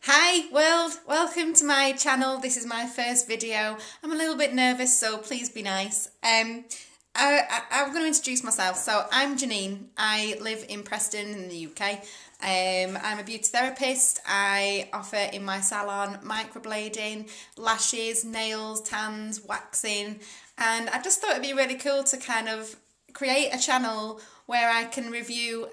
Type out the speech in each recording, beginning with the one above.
Hi world, welcome to my channel. This is my first video. I'm a little bit nervous, so please be nice. I'm going to introduce myself. So I'm Janine. I live in Preston in the UK. I'm a beauty therapist. I offer in my salon microblading, lashes, nails, tans, waxing, and I just thought it'd be really cool to kind of create a channel where I can review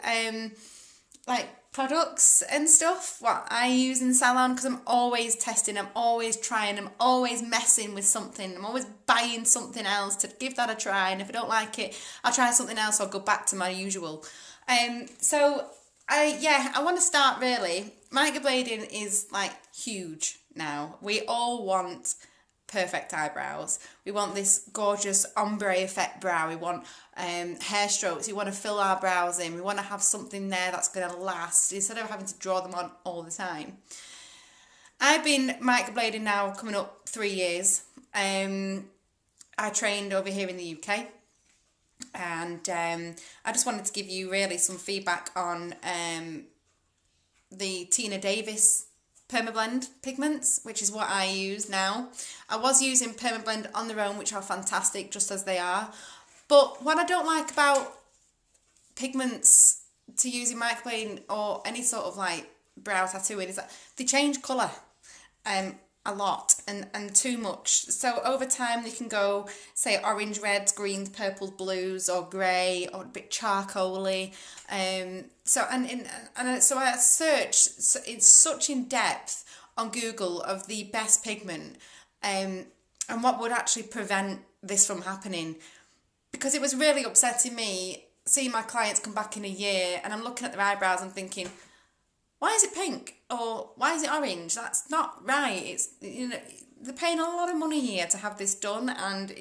like products and stuff, what I use in salon, because I'm always testing, I'm always trying, I'm always messing with something, I'm always buying something else to give that a try, and if I don't like it, I'll try something else, I'll go back to my usual. So I want to start really. Microblading is like huge now. We all want perfect eyebrows. We want this gorgeous ombre effect brow. We want hair strokes. We want to fill our brows in. We want to have something there that's going to last instead of having to draw them on all the time. I've been microblading now coming up 3 years. I trained over here in the UK, and I just wanted to give you really some feedback on the Tina Davies Permablend pigments, which is what I use now. I was using Permablend on their own, which are fantastic just as they are. But what I don't like about pigments to use in microblading or any sort of like brow tattooing is that they change colour a lot and too much. So over time they can go, say, orange, reds, greens, purples, blues, or grey, or a bit charcoaly. So I searched it's such in depth on Google of the best pigment and what would actually prevent this from happening, because it was really upsetting me seeing my clients come back in a year and I'm looking at their eyebrows and thinking, why is it pink or why is it orange? That's not right. It's, you know, they're paying a lot of money here to have this done, and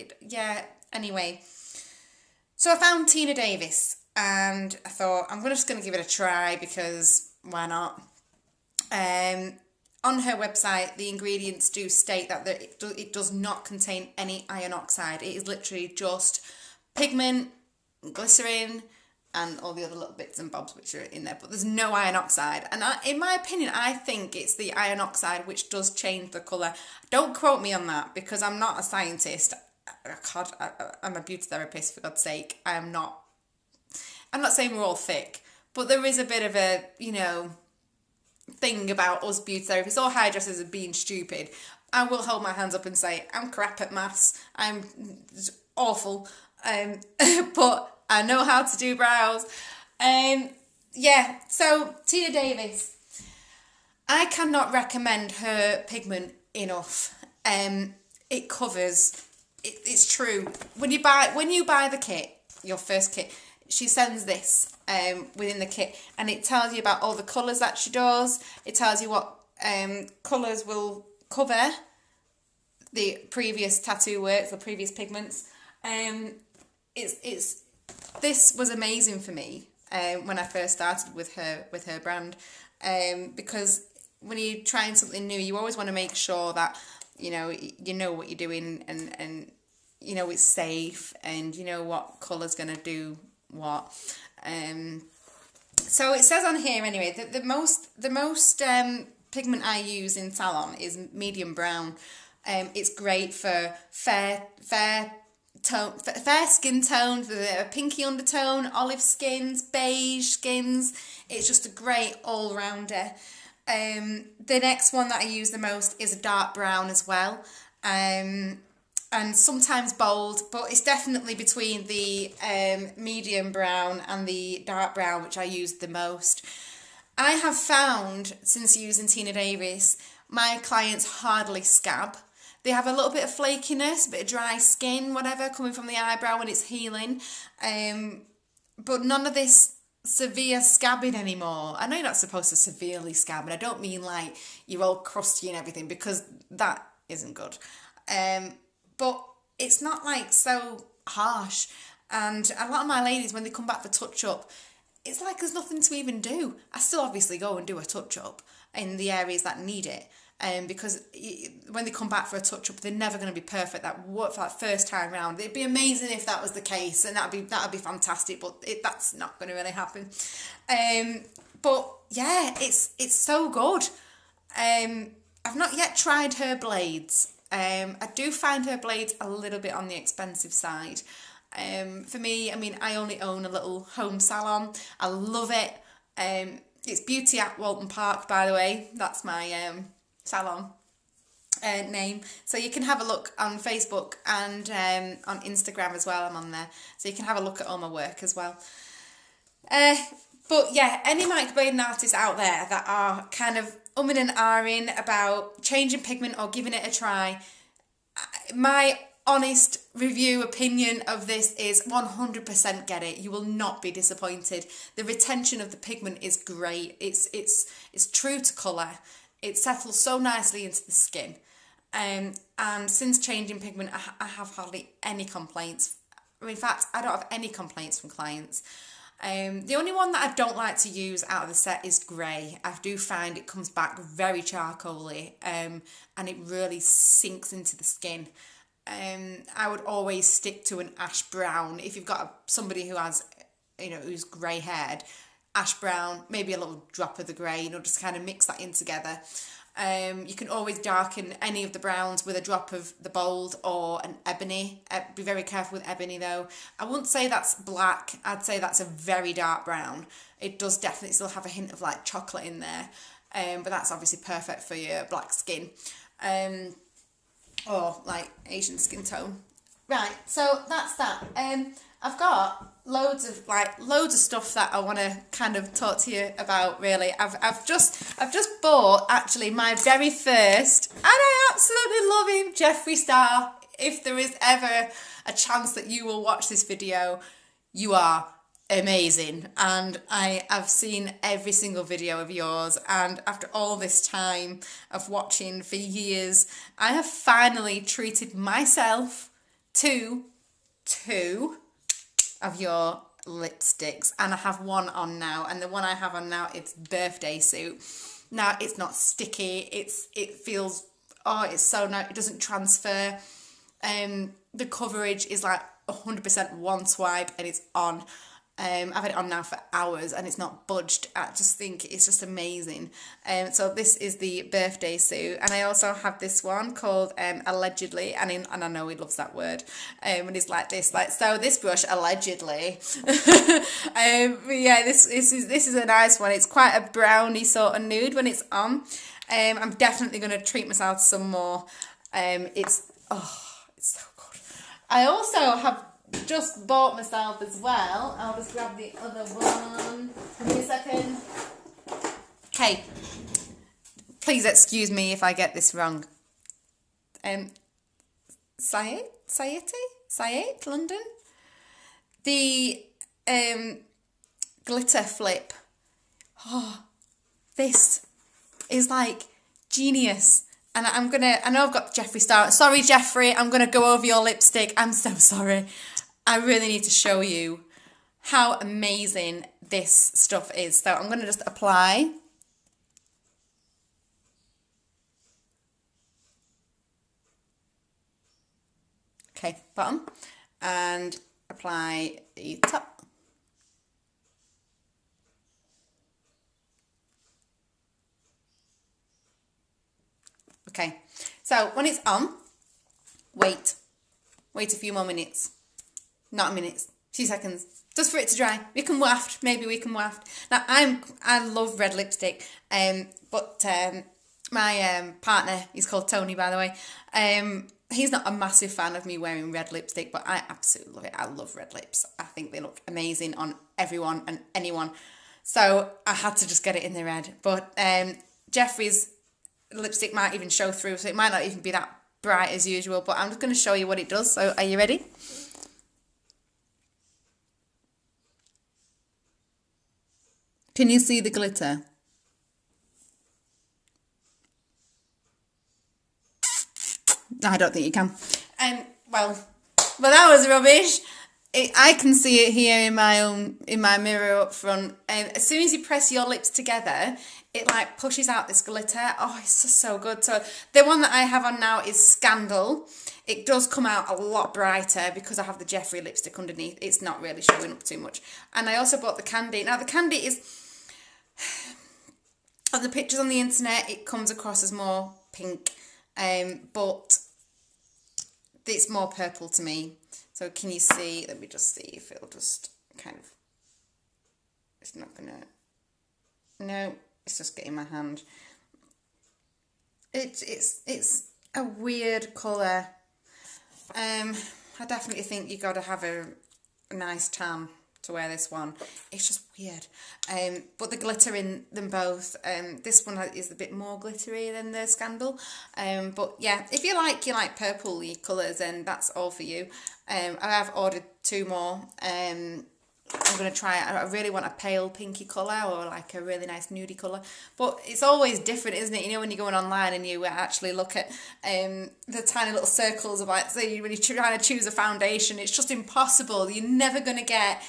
anyway. So I found Tina Davies and I thought I'm just going to give it a try because why not? On her website, the ingredients do state that it does not contain any iron oxide. It is literally just pigment, glycerin, and all the other little bits and bobs which are in there, but there's no iron oxide. And in my opinion, I think it's the iron oxide which does change the colour. Don't quote me on that because I'm not a scientist. God, I'm a beauty therapist, for God's sake. I'm not saying we're all thick, but there is a bit of a, thing about us beauty therapists or hairdressers of being stupid. I will hold my hands up and say, I'm crap at maths. I'm awful. But I know how to do brows. So Tina Davies. I cannot recommend her pigment enough. It covers, it's true. When you buy the kit, your first kit, she sends this within the kit, and it tells you about all the colours that she does. It tells you what colours will cover the previous tattoo work, the previous pigments. This was amazing for me when I first started with her brand, because when you're trying something new, you always want to make sure that you know what you're doing, and it's safe, and you know what colour's gonna do what. So it says on here anyway that the most pigment I use in salon is medium brown. It's great for fair skin tone, with a pinky undertone, olive skins, beige skins. It's just a great all-rounder. The next one that I use the most is a dark brown as well, and sometimes bold, but it's definitely between the medium brown and the dark brown which I use the most. I have found, since using Tina Davies, my clients hardly scab. They have a little bit of flakiness, a bit of dry skin, whatever, coming from the eyebrow when it's healing. But none of this severe scabbing anymore. I know you're not supposed to severely scab, and I don't mean like you're all crusty and everything, because that isn't good. But it's not like so harsh. And a lot of my ladies, when they come back for touch-up, it's like there's nothing to even do. I still obviously go and do a touch-up in the areas that need it. Because when they come back for a touch-up, they're never going to be perfect for that first time round. It'd be amazing if that was the case, and that'd be fantastic, but that's not going to really happen. But yeah, it's so good. I've not yet tried her blades. I do find her blades a little bit on the expensive side. For me, I mean, I only own a little home salon. I love it. It's Beauty at Walton Park, by the way. That's my salon name. So you can have a look on Facebook and on Instagram as well. I'm on there. So you can have a look at all my work as well. But yeah, any microblading artists out there that are kind of umming and ahhing about changing pigment or giving it a try, my honest review opinion of this is 100% get it. You will not be disappointed. The retention of the pigment is great. It's true to colour. It settles so nicely into the skin. And since changing pigment, I have hardly any complaints. In fact, I don't have any complaints from clients. The only one that I don't like to use out of the set is grey. I do find it comes back very charcoaly, and it really sinks into the skin. I would always stick to an ash brown. If you've got somebody who has, who's grey haired, ash brown, maybe a little drop of the grey, just kind of mix that in together. You can always darken any of the browns with a drop of the bold or an ebony. Be very careful with ebony though. I wouldn't say that's black. I'd say that's a very dark brown. It does definitely still have a hint of like chocolate in there. But that's obviously perfect for your black skin. Or like Asian skin tone. Right, so that's that. I've got loads of stuff that I want to kind of talk to you about. Really, I've just bought actually my very first, and I absolutely love him, Jeffree Star. If there is ever a chance that you will watch this video, you are amazing, and I have seen every single video of yours, and after all this time of watching for years, I have finally treated myself to 2 of your lipsticks, and I have one on now, and the one I have on now, it's birthday suit. Now it's not sticky, it feels, it's so nice, it doesn't transfer. The coverage is like 100% one swipe and it's on. I've had it on now for hours and it's not budged. I just think it's just amazing. So this is the birthday suit, and I also have this one called Allegedly, and I know he loves that word. And it's like this, so this brush allegedly. Yeah, this is a nice one. It's quite a browny sort of nude when it's on. I'm definitely going to treat myself to some more. It's so good. I also have just bought myself as well. I'll just grab the other one. Give me a second. Okay. Please excuse me if I get this wrong. Sayate, London. The glitter flip. Oh, this is like genius. And I know I've got Jeffree Star. Sorry, Jeffree, I'm going to go over your lipstick. I'm so sorry. I really need to show you how amazing this stuff is. So I'm going to just apply. Okay, bottom. And apply the top. Okay, so when it's on, wait a few more minutes, not a minute, 2 seconds, just for it to dry. We can waft, maybe we can waft. Now I love red lipstick, but my partner, he's called Tony, by the way, he's not a massive fan of me wearing red lipstick, but I absolutely love it. I love red lips. I think they look amazing on everyone and anyone. So I had to just get it in the red. But Jeffree's lipstick might even show through, so it might not even be that bright as usual, but I'm just going to show you what it does. So are you ready? Can you see the glitter? I don't think you can. Well, that was rubbish. I can see it here in my mirror up front. As soon as you press your lips together, it like pushes out this glitter. Oh, it's just so good. So the one that I have on now is Scandal. It does come out a lot brighter because I have the Jeffree lipstick underneath. It's not really showing up too much. And I also bought the Candy. Now the Candy is On the pictures on the internet, it comes across as more pink, but it's more purple to me. So can you see? Let me just see if it'll just kind of. It's not gonna. No, it's just getting my hand. It's a weird colour. I definitely think you got to have a nice tan to wear this one. It's just weird. But the glitter in them both. This one is a bit more glittery than the Scandal. But yeah, if you like purpley colours, then that's all for you. I have ordered 2 more. I'm going to try it. I really want a pale pinky colour or like a really nice nudie colour. But it's always different, isn't it? You know, when you're going online and you actually look at the tiny little circles of like, say, when you're trying to choose a foundation, it's just impossible. You're never going to get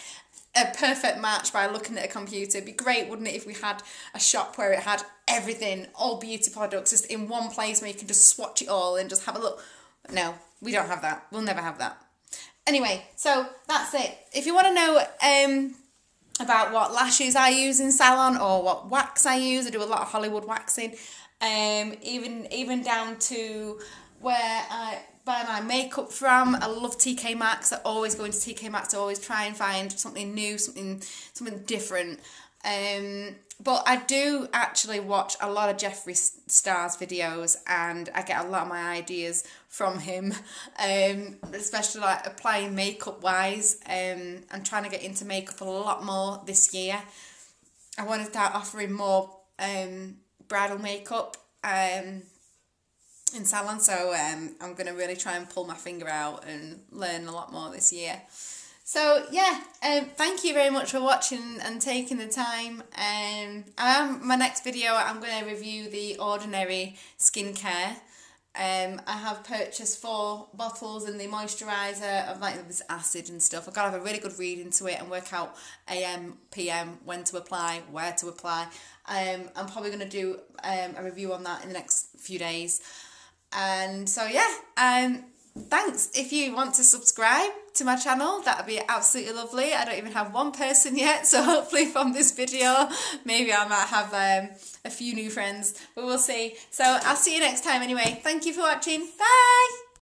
a perfect match by looking at a computer. It'd be great, wouldn't it, if we had a shop where it had everything, all beauty products, just in one place where you can just swatch it all and just have a look. But no, we don't have that. We'll never have that. Anyway, so that's it. If you want to know about what lashes I use in salon or what wax I use, I do a lot of Hollywood waxing, even down to where I buy my makeup from. I love TK Maxx. I always go into TK Maxx to always try and find something new, something different. But I do actually watch a lot of Jeffree Star's videos, and I get a lot of my ideas from him, especially like applying makeup wise. I'm trying to get into makeup a lot more this year. I want to start offering more bridal makeup in salon, so I'm going to really try and pull my finger out and learn a lot more this year. So yeah, thank you very much for watching and taking the time. My next video, I'm going to review the Ordinary skincare. I have purchased 4 bottles and the moisturiser of like this acid and stuff. I've got to have a really good read into it and work out AM, PM, when to apply, where to apply. I'm probably going to do a review on that in the next few days. And so yeah, thanks. If you want to subscribe to my channel, that would be absolutely lovely. I don't even have 1 person yet, so hopefully from this video maybe I might have a few new friends, but we'll see. So I'll see you next time anyway. Thank you for watching. Bye.